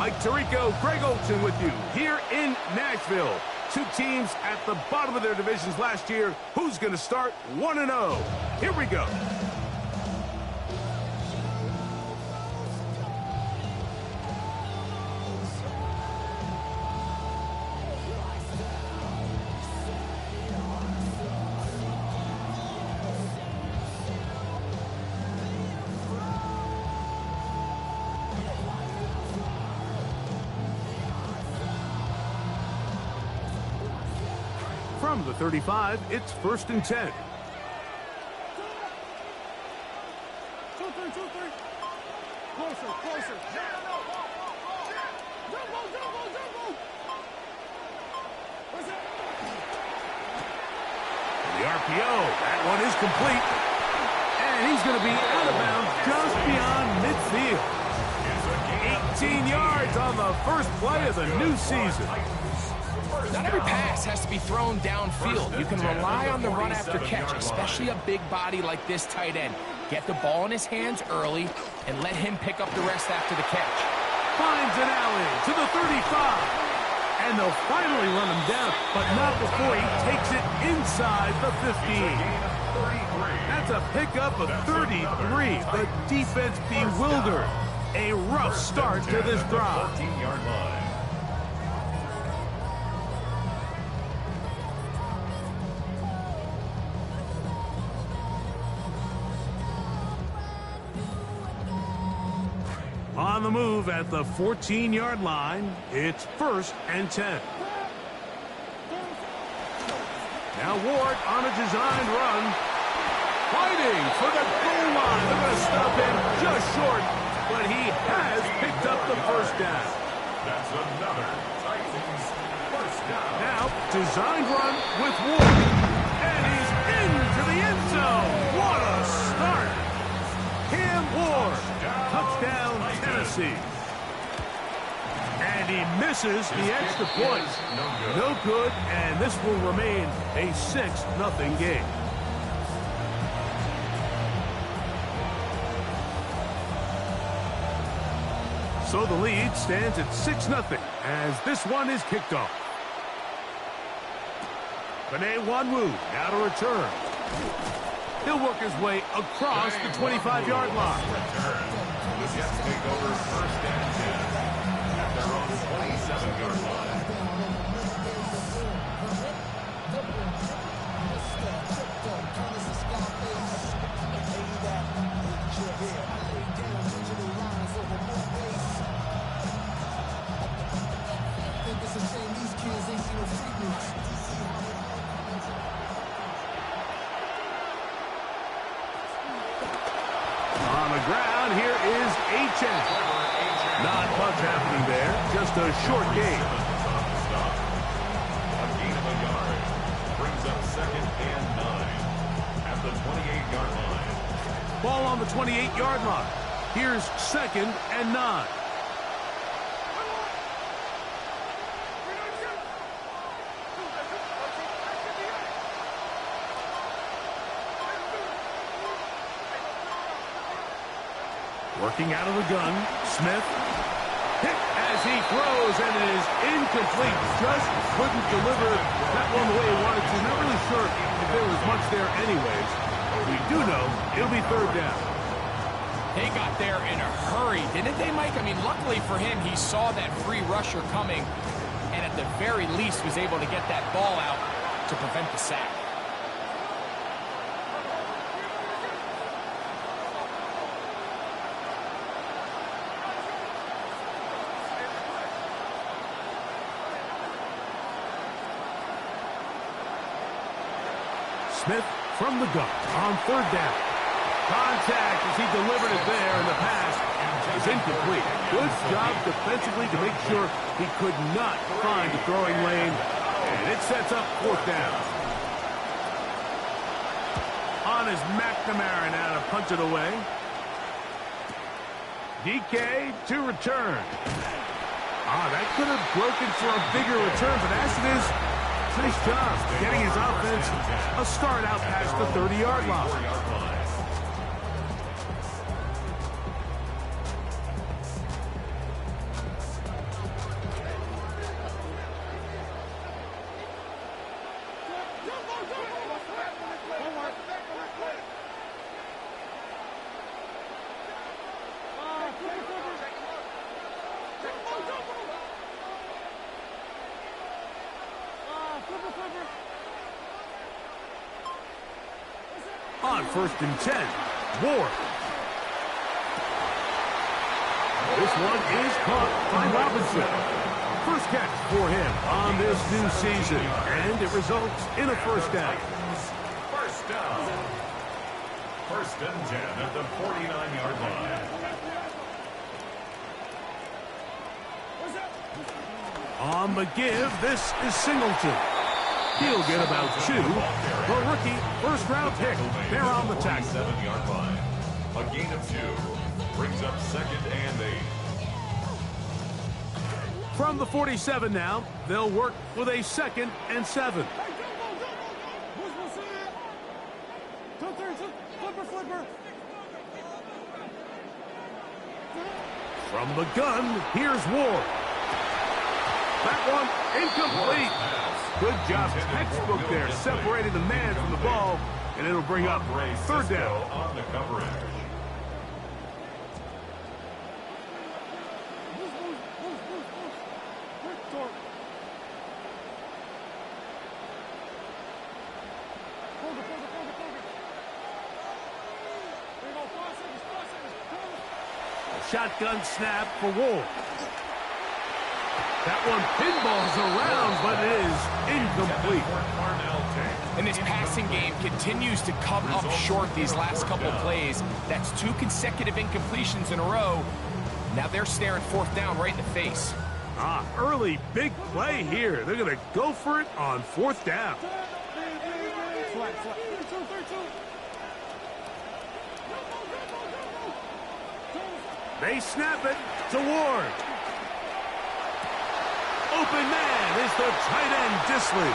Mike Tirico, Greg Olson with you here in Nashville. Two teams at the bottom of their divisions last year. Who's going to start 1-0? Here we go. From the 35, it's 1st and 10. 2-3, 2-3. Closer, closer. The RPO, that one is complete. And he's going to be out of bounds just beyond midfield. 18 yards on the first play of the new season. Not every pass has to be thrown downfield. You can rely on the run after catch, especially a big body like this tight end. Get the ball in his hands early and let him pick up the rest after the catch. Finds an alley to the 35. And they'll finally run him down, but not before he takes it inside the 15. That's a pickup of 33. The defense bewildered. A rough start to this drive. On the move at the 14-yard line, it's 1st and 10. Now Ward on a designed run. Fighting for the goal line. They're going to stop him just short, but he has picked up the first down. That's another Titans first down. Now, designed run with Ward. And he's into the end zone. What a start. Cam Ward. Touchdown, Tennessee. And he misses the extra point. No good, and this will remain a 6-0 game. So the lead stands at 6-0 as this one is kicked off. Benet Wanwu now to return. He'll work his way across the 25-yard line. The Jets take over 1st and 10 at their own 27-yard line. On the ground, here is H.N. Not much happening there, just a short gain. A gain of a yard brings up 2nd and 9 at the 28-yard line. Ball on the 28-yard line. Here's 2nd and 9. Working out of the gun, Smith. Hit as he throws, and it is incomplete. Just couldn't deliver that one the way he wanted to. Not really sure if there was much there anyways. We do know it'll be 3rd down. They got there in a hurry, didn't they, Mike? I mean, luckily for him, he saw that free rusher coming, and at the very least was able to get that ball out to prevent the sack. Smith from the gun on 3rd down. Contact as he delivered it there, and the pass is incomplete. Good job defensively to make sure he could not find the throwing lane, and it sets up 4th down. On is McNamara now to punch it away. DK to return. That could have broken for a bigger return, but as it is, nice job getting his offense a start out past the 30-yard line. On 1st and 10, Ward. This one is caught by Robinson. First catch for him on this new season, and it results in a first down. First down. 1st and 10 at the 49-yard line. On the give, this is Singleton. He'll get about 2. The rookie first-round pick. They're on the tackle. 7-yard line. A gain of 2. Brings up 2nd and 8. From the 47 now, they'll work with a 2nd and 7. From the gun, here's Ward. That one incomplete. Good job, textbook there, separating the man from the ball, and it'll bring up 3rd down. On the coverage. Shotgun snap for Ward. That one pinballs around, but it is incomplete. And this passing game continues to come up short these last couple plays. That's 2 consecutive incompletions in a row. Now they're staring 4th down right in the face. Early big play here. They're going to go for it on 4th down. They snap it to Ward. Open man is the tight end, Disley.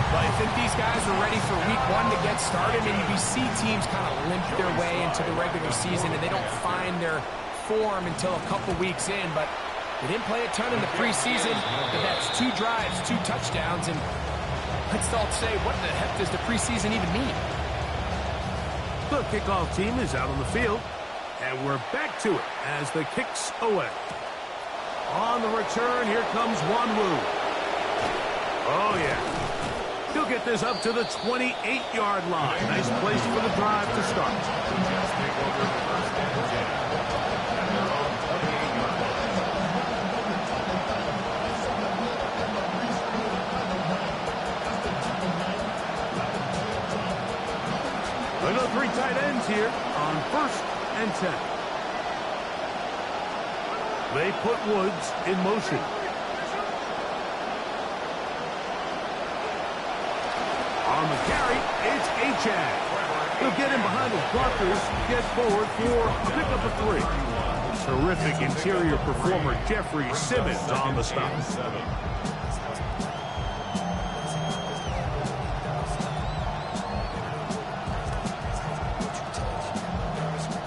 But I think these guys are ready for week 1 to get started, and you see teams kind of limp their way into the regular season, and they don't find their form until a couple weeks in. But they didn't play a ton in the preseason, but that's 2 drives, 2 touchdowns, and let's all say, what the heck does the preseason even mean? The kickoff team is out on the field, and we're back to it as the kick's away. On the return, here comes Wanwu. Oh, yeah. He'll get this up to the 28-yard line. Nice place for the drive to start. Another 3 tight ends here on 1st and 10. They put Woods in motion. On the carry, it's Achad. He'll get him behind the blockers, get forward for a pickup of 3. Terrific interior performer Jeffrey Simmons on the stop.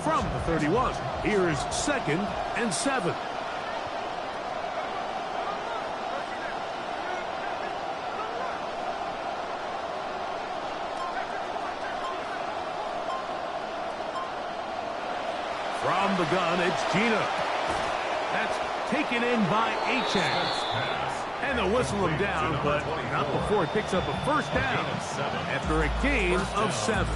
From the 31, here's 2nd and 7. From the gun, it's Gina. That's taken in by Achad. And they'll whistle him down, but not before he picks up a 1st down after a gain of 7.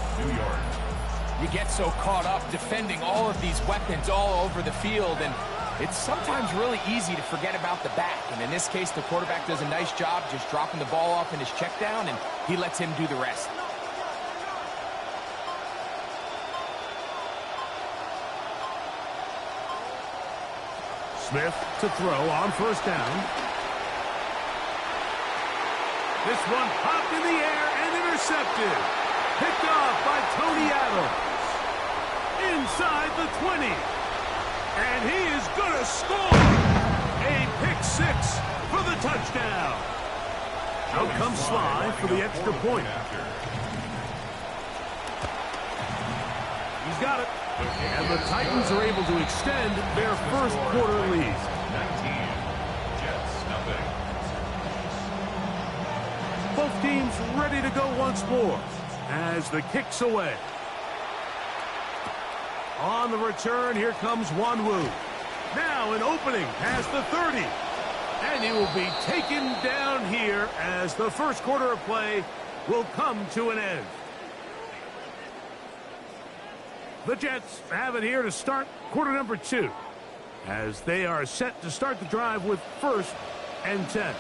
You get so caught up defending all of these weapons all over the field, and it's sometimes really easy to forget about the back. And in this case, the quarterback does a nice job just dropping the ball off in his check down, and he lets him do the rest. Smith to throw on 1st down. This one popped in the air and intercepted. Picked off by Tony Adams. Inside the 20. And he is going to score. A pick-6 for the touchdown. Out comes Sly for the extra point. He's got it. And the Titans are able to extend their 1st quarter lead. 19. Jets, nothing. Both teams ready to go once more as the kick's away. On the return, here comes Wanwu. Now an opening past the 30. And he will be taken down here as the 1st quarter of play will come to an end. The Jets have it here to start quarter number 2, as they are set to start the drive with 1st and 10.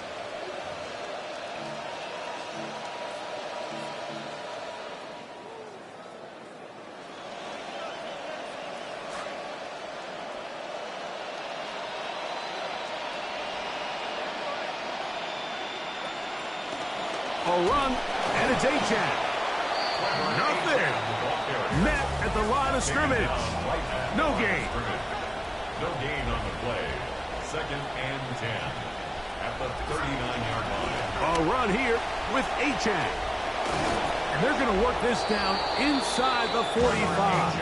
A run, and it's Gfgtgt. Nothing. Met at the line of scrimmage. No gain. No gain on the play. 2nd and 10 at the 39-yard line. A run here with Gfgtgt. And they're going to work this down inside the 45.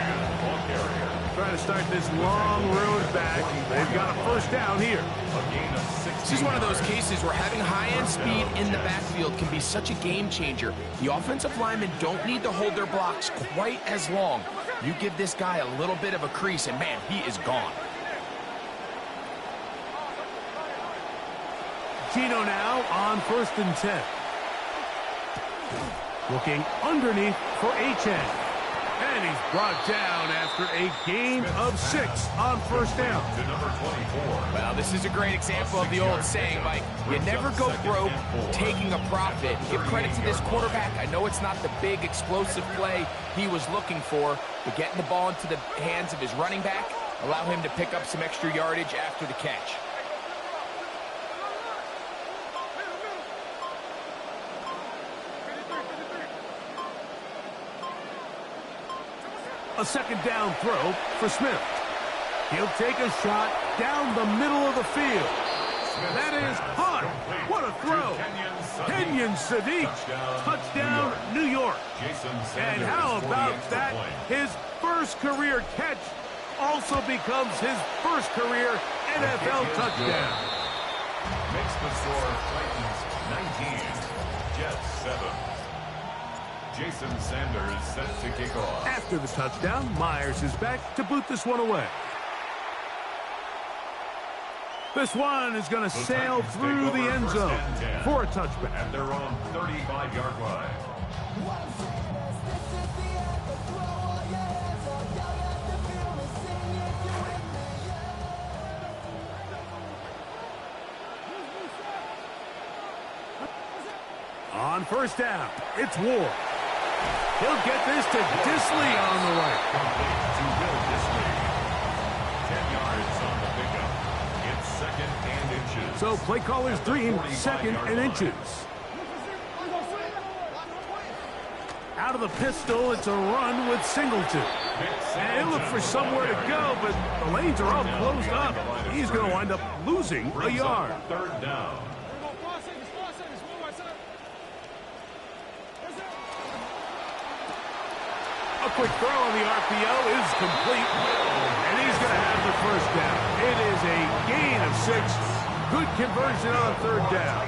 Trying to start this long road back. They've got a 1st down here. This is one of those cases where having high-end speed in the backfield can be such a game changer. The offensive linemen don't need to hold their blocks quite as long. You give this guy a little bit of a crease, and man, he is gone. Gino now on 1st and 10. Looking underneath for Gfgtgt. And he's brought down after a gain of 6 on 1st down. To number 24. Well, this is a great example of the old saying, Mike, you never go broke taking a profit. Give credit to this quarterback. I know it's not the big explosive play he was looking for, but getting the ball into the hands of his running back, allow him to pick up some extra yardage after the catch. A 2nd down throw for Smith. He'll take a shot down the middle of the field. That is hot. What a throw. Kenyon Sadiq. Touchdown, New York. And how about that? His 1st career catch also becomes his 1st career NFL touchdown. Makes the score Titans 19, Jets 7. Jason Sanders set to kick off. After the touchdown, Myers is back to boot this one away. This one is going to sail through the end zone for a touchback. At their own 35-yard line. On 1st down, it's Ward. He'll get this to Disley on the right. To Will Disley. 10 yards on the pickup. It's 2nd and inches. So play caller's dream, 2nd and inches. Out of the pistol, it's a run with Singleton. And he'll look for somewhere to go, but the lanes are all closed up. He's going to wind up losing a yard. 3rd down. A quick throw on the RPO is complete, and he's going to have the 1st down. It is a gain of 6. Good conversion on 3rd down.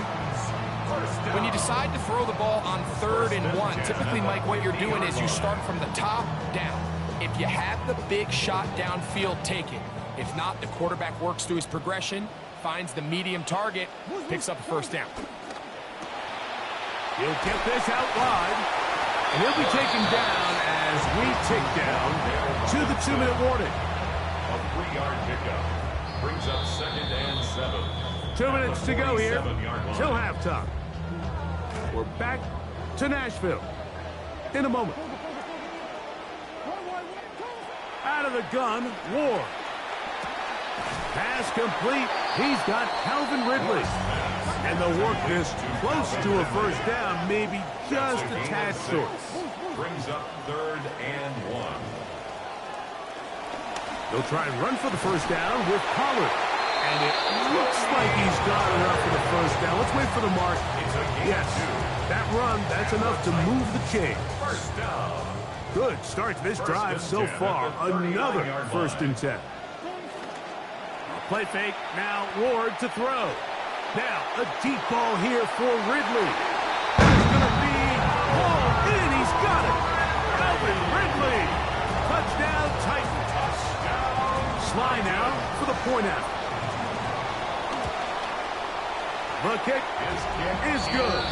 When you decide to throw the ball on 3rd and 1, typically, Mike, what you're doing is you start from the top down. If you have the big shot downfield, take it. If not, the quarterback works through his progression, finds the medium target, picks up a 1st down. He'll get this out wide. And he'll be taken down as we tick down to the 2-minute warning. A 3-yard pickup brings up 2nd and 7. 2 minutes to go here till halftime. We're back to Nashville in a moment. Out of the gun, Ward. Pass complete. He's got Calvin Ridley. And they'll work this close to a 1st down, maybe just a tad short. Brings up 3rd and 1. They'll try and run for the 1st down with Pollard. And it looks like he's got enough for the 1st down. Let's wait for the mark. Yes, that run, that's enough to move the chain. 1st down. Good start to this drive so far. Another 1st and 10. Play fake. Now Ward to throw. Now a deep ball here for Ridley. It's going to be hauled in. He's got it. Calvin Ridley. Touchdown Titans. Sly now for the point out. The kick is good.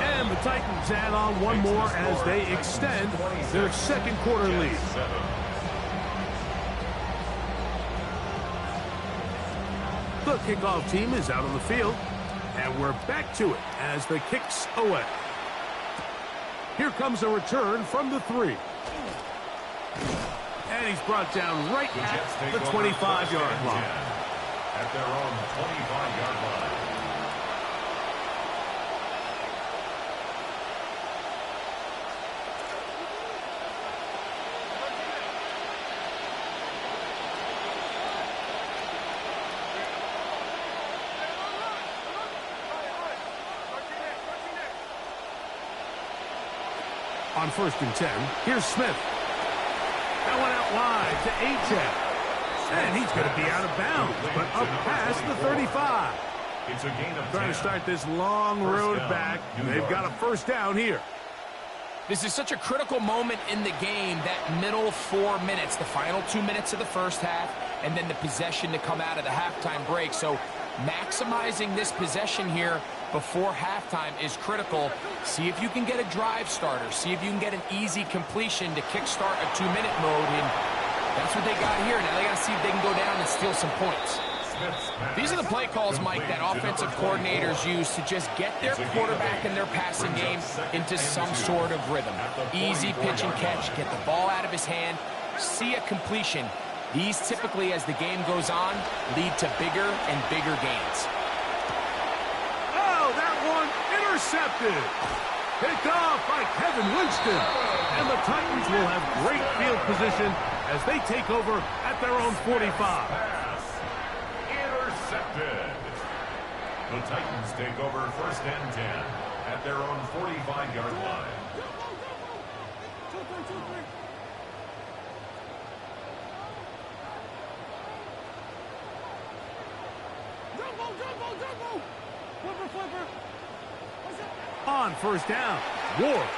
And the Titans add on one more as they extend their second quarter lead. The kickoff team is out on the field, and we're back to it as the kick's away. Here comes a return from the 3. And he's brought down right at the 25-yard line. At their own 25-yard line. On 1st and 10, here's Smith. That one out wide to H.F. And he's going to be out of bounds, but up past the 35. It's a gain of 10. Trying to start this long road back. They've got a first down here. This is such a critical moment in the game, that middle 4 minutes, the final 2 minutes of the first half, and then the possession to come out of the halftime break. So maximizing this possession here before halftime is critical. See if you can get a drive starter. See if you can get an easy completion to kickstart a 2-minute mode. And that's what they got here. Now they got to see if they can go down and steal some points. These are the play calls, Mike, that offensive coordinators use to just get their quarterback and their passing game into some sort of rhythm. Easy pitch and catch, get the ball out of his hand, see a completion. These typically, as the game goes on, lead to bigger and bigger gains. Oh, that one intercepted. Picked off by Kevin Winston. And the Titans will have great field position as they take over at their own 45. Intercepted. The Titans take over 1st and 10 at their own 45-yard line. On 1st down, Ward.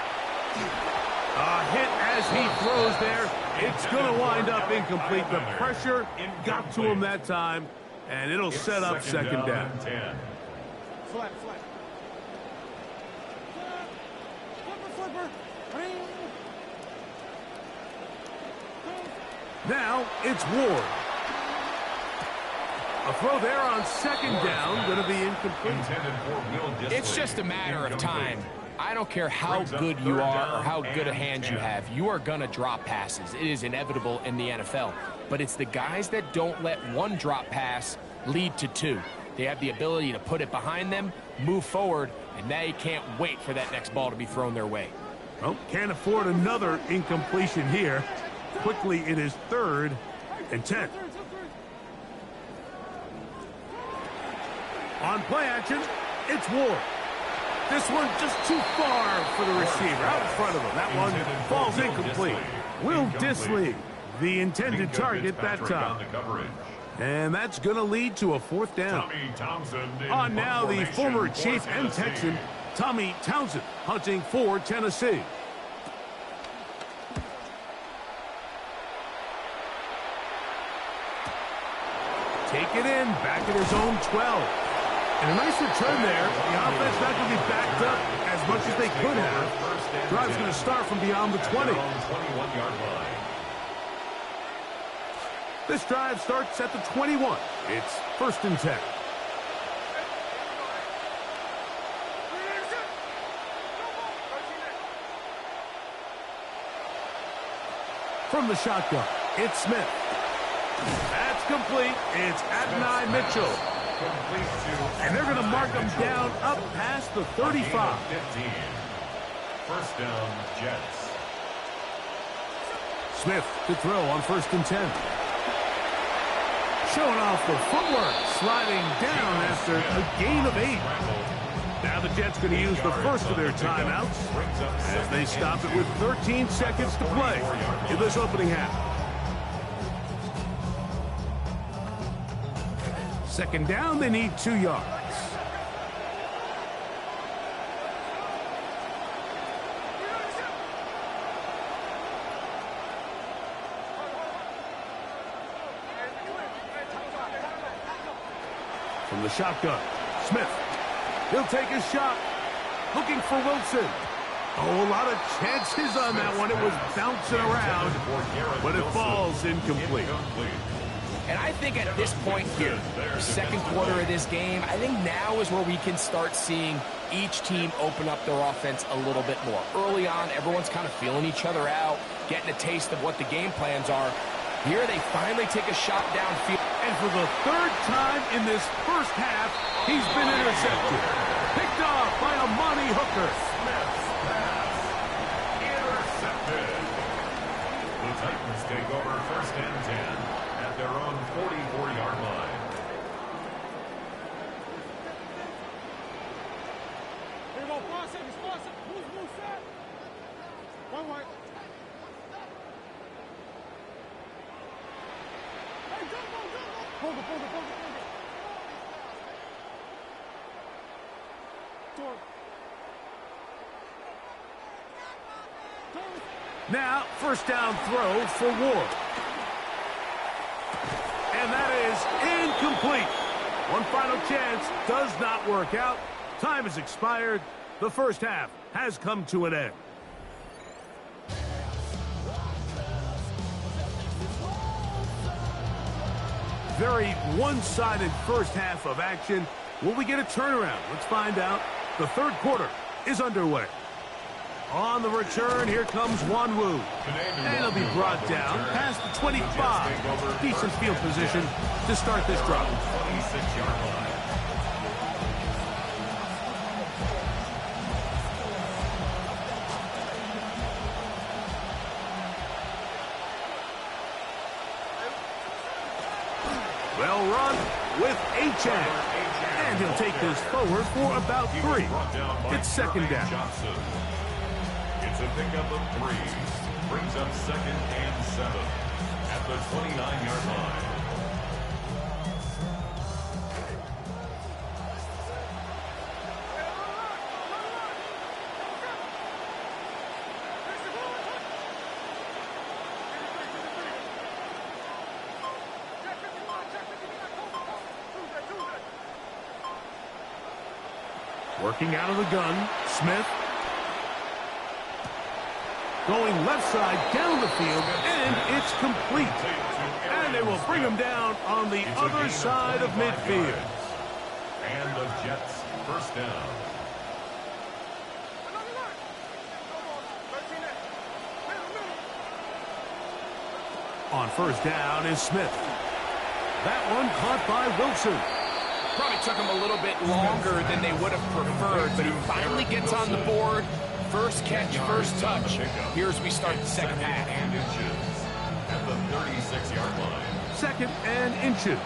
A hit as he throws there. It's going to wind up incomplete. The pressure got to him that time, and it'll set up second down. Flat. Flipper. Now it's Ward. A throw there on 2nd down, going to be incomplete. It's just a matter of time. I don't care how good you are or how good a hand you have. You are going to drop passes. It is inevitable in the NFL. But it's the guys that don't let one drop pass lead to 2. They have the ability to put it behind them, move forward, and they can't wait for that next ball to be thrown their way. Well, can't afford another incompletion here. Quickly, it is 3rd and 10. On play action, it's Ward. This one just too far for the receiver, out in front of him. That one falls incomplete. Will Dissly, the intended target that time. And that's going to lead to a 4th down. On now, the former Chief and Texan, Tommy Townsend, hunting for Tennessee. Take it in, back at his own 12. And a nice return there. The offense not going to be backed up as much as they could have. Drive's going to start from beyond the 20. This drive starts at the 21. It's 1st and 10. From the shotgun, it's Smith. That's complete. It's Adonai Mitchell. And they're going to mark him down up past the 35. 15. 1st down, Jets. Smith to throw on 1st and 10. Showing off the footwork, sliding down after a gain of 8. Now the Jets going to use the first of their timeouts as they stop it with 13 seconds to play in this opening half. 2nd down, they need 2 yards. From the shotgun, Smith. He'll take a shot. Looking for Wilson. Oh, a lot of chances on that one. It was bouncing around, but it falls incomplete. And I think at this point here, second quarter of this game, I think now is where we can start seeing each team open up their offense a little bit more. Early on, everyone's kind of feeling each other out, getting a taste of what the game plans are. Here they finally take a shot downfield. And for the third time in this first half, he's been intercepted. Picked off by a Monty Hooker. Intercepted. The Titans take over first and 10 at their own 44-yard line. Here we go. Sponsor. Move, set. One wide. Hey, jump. Hold it. Torque. Now, first down throw for Ward. And that is incomplete. One final chance does not work out. Time has expired. The first half has come to an end. Very one-sided first half of action. Will we get a turnaround? Let's find out. The third quarter is underway. On the return, here comes Wanwu. And he'll be brought down past the 25. Decent field position to start this drive. 26-yard line. Well run with H.A. And he'll take this forward for about 3. It's second down. It's a pickup of 3. Brings up second and 7 at the 29-yard line. Working out of the gun, Smith. Going left side down the field, and it's complete. And they will bring him down on the other side of midfield. And the Jets first down. On first down is Smith. That one caught by Wilson. Probably took him a little bit longer than they would have preferred, but he finally gets on the board. First catch, first touch. Here's we start the second half. And inches at the 36-yard line. Second and inches.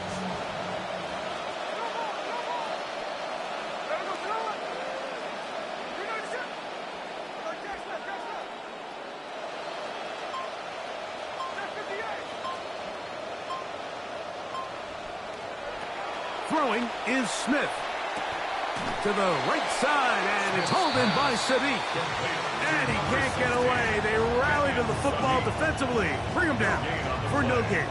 Throwing is Smith. To the right side, and it's hauled in by Sadiq. And he can't get away. They rally to the football defensively. Bring him down for no gain.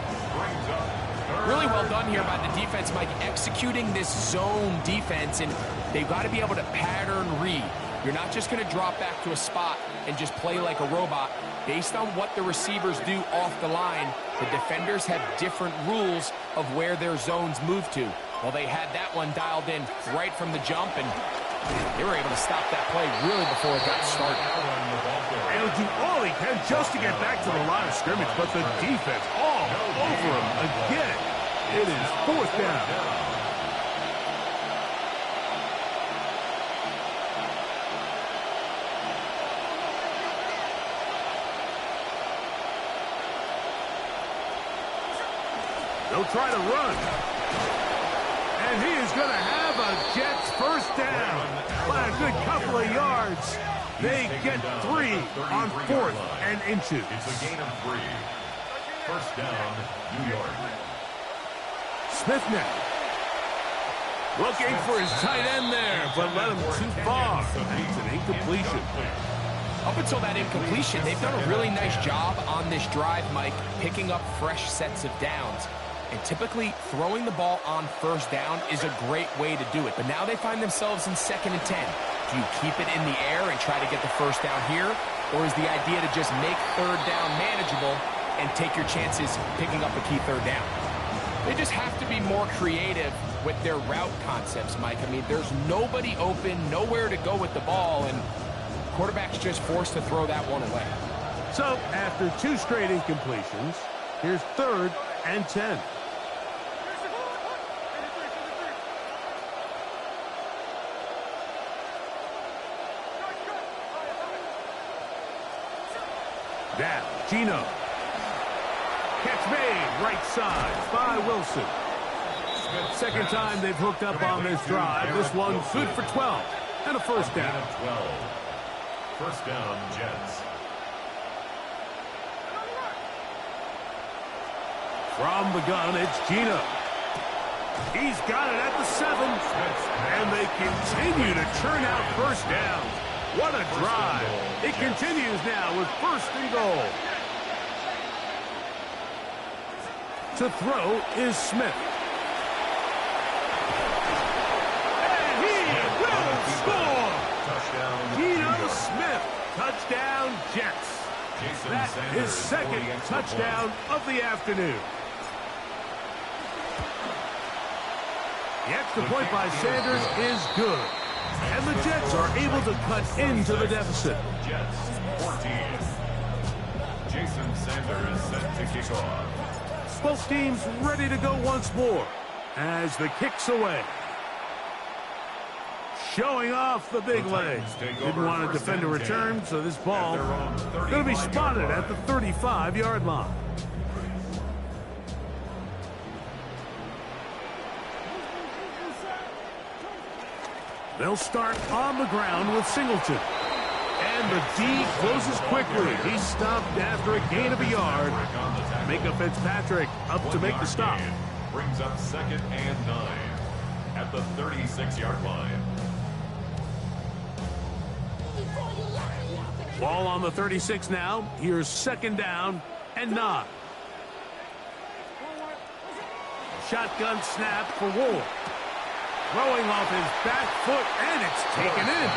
Really well done here by the defense, Mike, executing this zone defense, and they've got to be able to pattern read. You're not just going to drop back to a spot and just play like a robot. Based on what the receivers do off the line, the defenders have different rules of where their zones move to. Well, they had that one dialed in right from the jump, and they were able to stop that play really before it got started. He'll do all he can just to get back to the line of scrimmage, but the defense all over him again. It is fourth down. They'll try to run. And he is going to have a Jets first down by a good couple of yards. They get 3 on fourth and inches. It's a gain of 3. First down, New York. Smith now. Looking for his tight end there, but let him too far. That's an incompletion. Up until that incompletion, they've done a really nice job on this drive, Mike, picking up fresh sets of downs. And typically, throwing the ball on first down is a great way to do it. But now they find themselves in 2nd and 10. Do you keep it in the air and try to get the first down here? Or is the idea to just make 3rd down manageable and take your chances picking up a key 3rd down? They just have to be more creative with their route concepts, Mike. I mean, there's nobody open, nowhere to go with the ball, and quarterback's just forced to throw that one away. So, after 2 straight incompletions, here's 3rd and 10. Down, Gino. Catch made, right side by Wilson. Second time they've hooked up on this drive. This one's good for 12 and a first down. 12. First down, Jets. From the gun, it's Gino. He's got it at the 7. And they continue to churn out first down. What a drive. It continues now with 1st and goal. To throw is Smith. And he will score. Touchdown. Geno Smith. Touchdown, Jets. That is 2nd touchdown of the afternoon. The extra point by Sanders is good. And the Jets are able to cut into the deficit. Jets 14. Jason Sanders set to kick off. Both teams ready to go once more as the kick's away. Showing off the big legs. Didn't want to defend a return, so this ball going to be spotted at the 35-yard line. They'll start on the ground with Singleton. And the D closes quickly. He's stopped after a gain of a yard. Micah Fitzpatrick up to make the stop. Brings up 2nd and 9 at the 36-yard line. Ball on the 36 now. Here's 2nd down and 9. Shotgun snap for Ward. Throwing off his back foot, and it's taken in.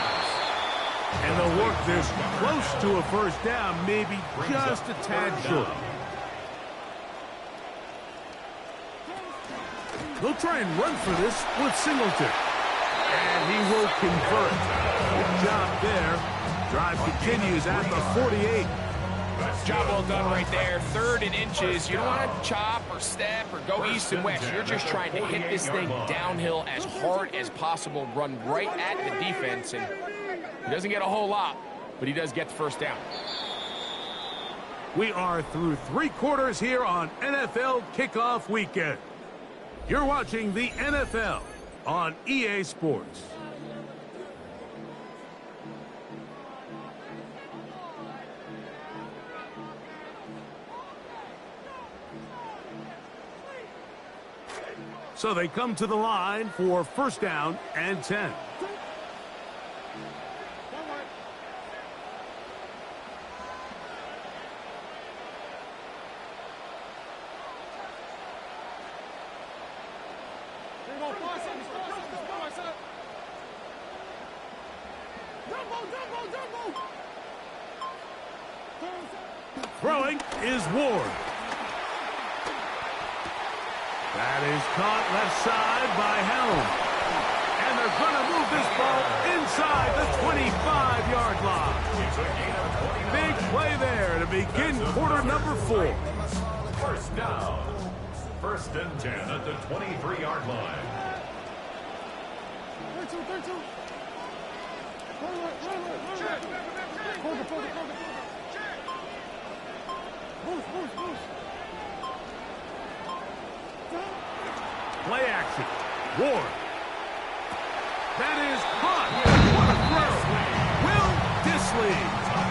And they'll work this close to a first down, maybe just a tad short. They'll try and run for this with Singleton. And he will convert. Good job there. Drive continues at the 48. Job well done right there. 3rd and inches. You don't want to chop or step or go east and west. You're just trying to hit this thing downhill as hard as possible, run right at the defense, and he doesn't get a whole lot, but he does get the first down. We are through 3 quarters here on NFL Kickoff Weekend. You're watching the NFL on EA Sports. So they come to the line for first down and 10. Throwing is Ward. That is caught left side by Helm. And they're going to move this ball inside the 25-yard line. Big play there to begin quarter number 4. First down. 1st and 10 at the 23-yard line. 32. Play action. Ward. That is caught. What a throw. Will Dissly.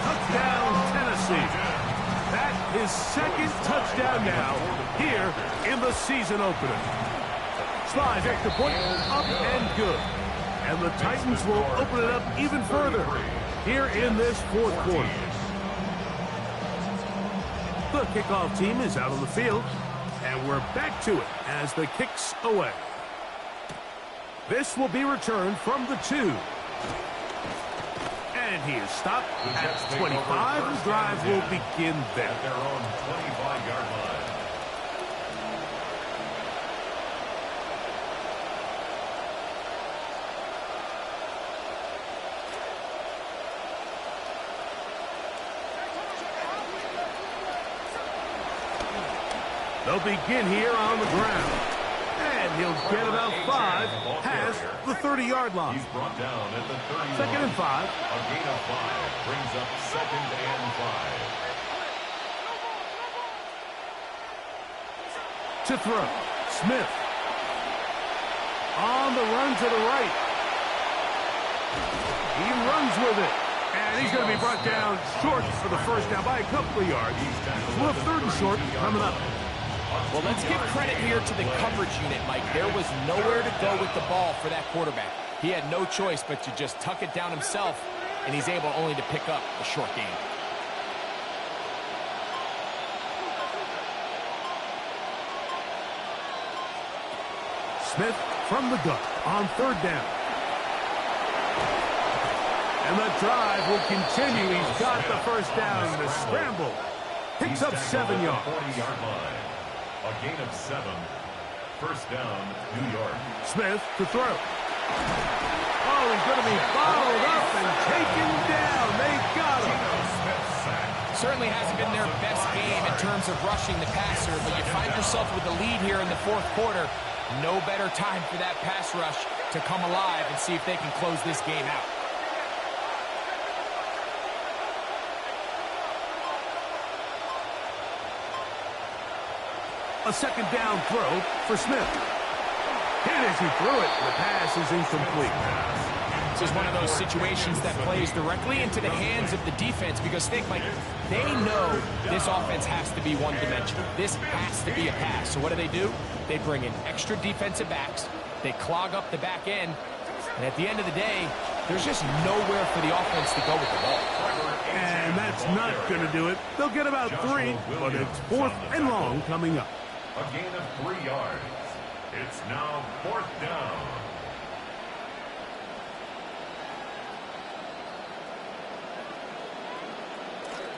Touchdown, Tennessee. That is 2nd touchdown now here in the season opener. Slides extra point up and good. And the Titans will open it up even further here in this 4th quarter. The kickoff team is out on the field. And we're back to it as the kick's away. This will be returned from the 2. And he is stopped at 25. The drive will begin there. At their own 25-yard line. They'll begin here on the ground. And he'll get about 5 past the 30-yard line. He's brought down at the 30. Second and 5. A gain of 5 brings up second and 5. To throw. Smith. On the run to the right. He runs with it. And he's going to be brought down short for the first down by a couple of yards. We'll have 3rd and short coming up. Well, let's give credit here to the coverage unit, Mike. There was nowhere to go with the ball for that quarterback. He had no choice but to just tuck it down himself, and he's able only to pick up a short gain. Smith from the gun on 3rd down. And the drive will continue. He's got the first down. The scramble picks up 7 yards. 40-yard line. A gain of 7. First down, New York. Smith to throw. Oh, he's going to be followed up and taken down. They got him. Certainly hasn't been their best game in terms of rushing the passer, but you find yourself with the lead here in the 4th quarter. No better time for that pass rush to come alive and see if they can close this game out. A second down throw for Smith. Hit as he threw it. The pass is incomplete. This is one of those situations that plays directly into the hands of the defense because think, Mike, they know this offense has to be one-dimensional. This has to be a pass. So what do? They bring in extra defensive backs. They clog up the back end. And at the end of the day, there's just nowhere for the offense to go with the ball. And that's not going to do it. They'll get about 3, but it's 4th and long coming up. A gain of 3 yards. It's now 4th down.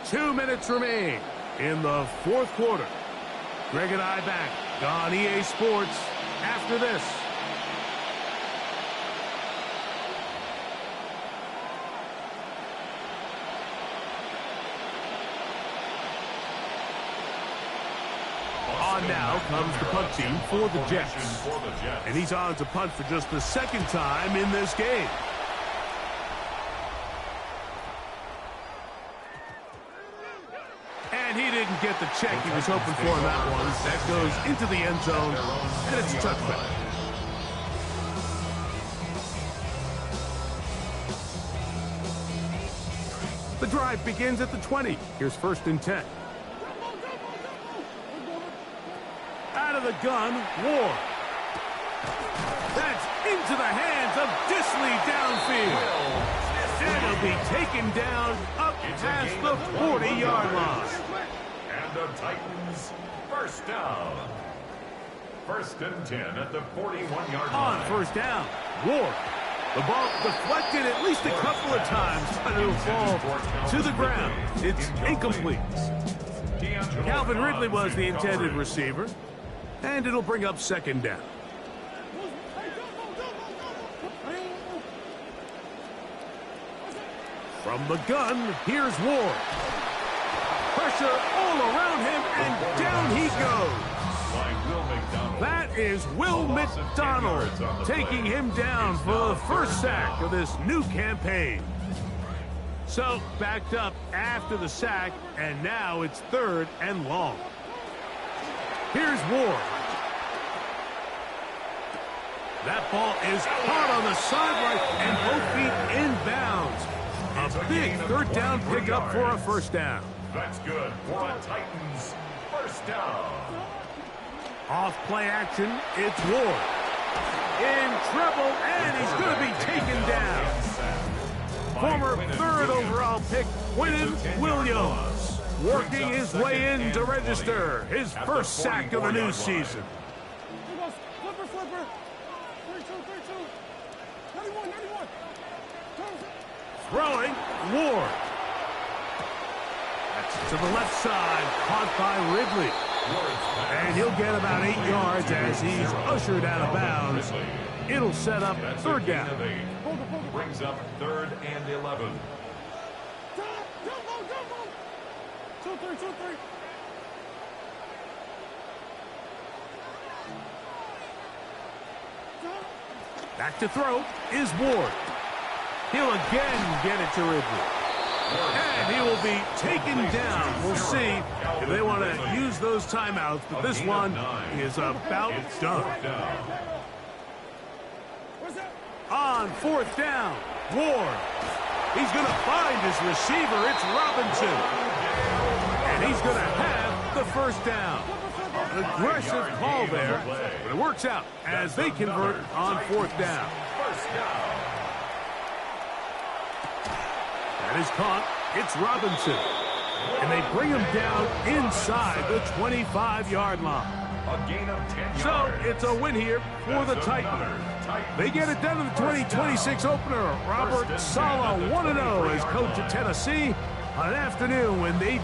Two minutes remain in the 4th quarter. Greg and I back on EA Sports after this. On now comes the punt team for the Jets. And he's on to punt for just the 2nd time in this game. And he didn't get the check he was hoping for in that one. That goes into the end zone, and it's a touchback. The drive begins at the 20. Here's 1st and 10. Out of the gun, Ward. That's into the hands of Disley downfield. And he'll be taken down up past the 40-yard line. And the Titans first down. 1st and 10 at the 41-yard line. On 1st down, Ward. The ball deflected at least a couple of times, but it'll fall to the ground. It's incomplete. Calvin Ridley was the intended receiver. And it'll bring up 2nd down. From the gun, here's Ward. Pressure all around him, and down he goes. That is Will McDonald taking him down for the 1st sack of this new campaign. So, backed up after the sack, and now it's 3rd and long. Here's Ward. That ball is caught on the sideline and both feet inbounds. A big 3rd down pickup for a 1st down. That's good for a Titans first down. Off play action, it's Ward. In trouble, and he's going to be taken down. Former 3rd overall pick, Quinton Williams. working his way in to register his first sack of the new season. Flipper, flipper. 3-2. 91. Throwing, Ward. That's to the left side, caught by Ridley. And he'll get about 8 yards as he's ushered out of bounds. It'll set up third down. Brings up 3rd and 11. Jump, 2-3. Back to throw is Ward. He'll again get it to Ridley. And he will be taken down. We'll see if they want to use those timeouts, but this one is about done. On 4th down, Ward. He's going to find his receiver. It's Robinson. And he's going to have the first down. An aggressive call there, but it works out as they convert on 4th down. That is caught. It's Robinson. And they bring him down inside the 25-yard line. A gain of 10 yards. So it's a win here for the Titans. They get it done in the 2026 opener. Robert Saleh 1-0 as coach at Tennessee on an afternoon when they